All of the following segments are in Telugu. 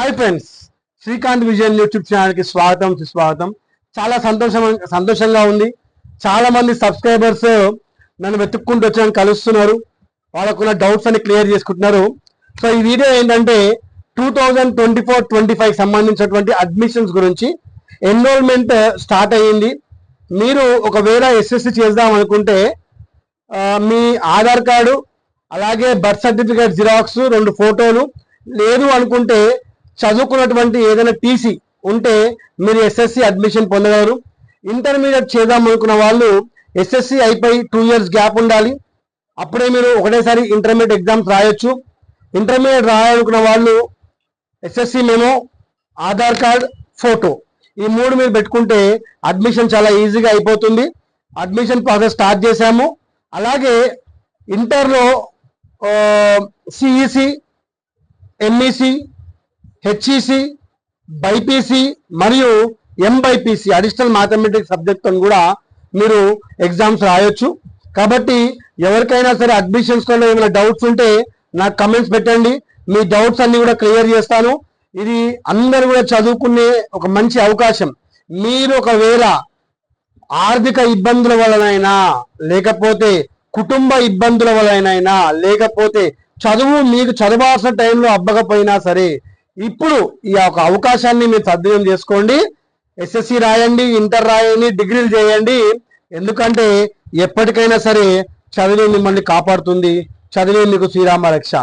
Hi friends, Srikanth Vijayan YouTube ఛానల్కి స్వాగతం సుస్వాగతం. చాలా సంతోషంగా ఉంది. చాలా మంది సబ్స్క్రైబర్స్ నన్ను వెతుక్కుంటూ వచ్చి కలుస్తున్నారు. వాళ్ళకున్న డౌట్స్ అన్ని క్లియర్ చేసుకుంటున్నారు. సో ఈ వీడియో ఏంటంటే 2024-25 సంబంధించినటువంటి అడ్మిషన్స్ గురించి. ఎన్రోల్మెంట్ స్టార్ట్ అయ్యింది. మీరు ఒకవేళ ఎస్ఎస్సి చేద్దాం అనుకుంటే మీ ఆధార్ కార్డు అలాగే బర్త్ సర్టిఫికేట్ జిరాక్స్ 2 ఫోటోలు, లేదు అనుకుంటే చదువుకున్నటువంటి ఏదైనా టీసీ ఉంటే మీరు ఎస్ఎస్సి అడ్మిషన్ పొందగలరు. ఇంటర్మీడియట్ చేద్దాం అనుకున్న వాళ్ళు ఎస్ఎస్సి అయిపోయి 2 years గ్యాప్ ఉండాలి. అప్పుడే మీరు ఒకటేసారి ఇంటర్మీడియట్ ఎగ్జామ్స్ రాయొచ్చు. ఇంటర్మీడియట్ రాయాలనుకున్న వాళ్ళు SSC memo, Aadhaar card, photo, ఈ 3 మీరు పెట్టుకుంటే అడ్మిషన్ చాలా ఈజీగా అయిపోతుంది. అడ్మిషన్ ప్రాసెస్ స్టార్ట్ చేశాము. అలాగే ఇంటర్లో సిఈసి, ఎంఈసి, హెచ్ఈసి, బైపీసీ మరియు ఎంబైపీసీ అడిషనల్ మ్యాథమెటిక్స్ సబ్జెక్ట్ అని కూడా మీరు ఎగ్జామ్స్ రాయొచ్చు. కాబట్టి ఎవరికైనా సరే అడ్మిషన్స్లో ఏమైనా డౌట్స్ ఉంటే నాకు కమెంట్స్ పెట్టండి. మీ డౌట్స్ అన్ని కూడా క్లియర్ చేస్తాను. ఇది అందరూ కూడా చదువుకునే ఒక మంచి అవకాశం. మీరు ఒకవేళ ఆర్థిక ఇబ్బందుల వలనైనా, లేకపోతే కుటుంబ ఇబ్బందుల వలనైనా, లేకపోతే చదువు మీకు చదవాల్సిన టైంలో అబ్బకపోయినా సరే ఇప్పుడు ఈ యొక్క అవకాశాన్ని మీరు సద్వినియోగం చేసుకోండి. ఎస్ఎస్సి రాయండి, ఇంటర్ రాయండి, డిగ్రీలు చేయండి. ఎందుకంటే ఎప్పటికైనా సరే చదివే మిమ్మల్ని కాపాడుతుంది. చదివే మీకు శ్రీరామ రక్ష.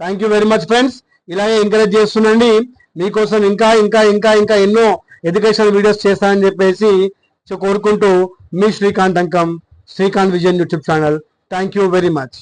Thank you very much friends. ఇలాగే ఎంకరేజ్ చేస్తుండండి. మీకోసం ఇంకా ఇంకా ఇంకా ఇంకా ఎన్నో ఎడ్యుకేషనల్ వీడియోస్ చేస్తానని చెప్పేసి కోరుకుంటూ మీ Srikanth Vijayan YouTube channel. Thank you very much.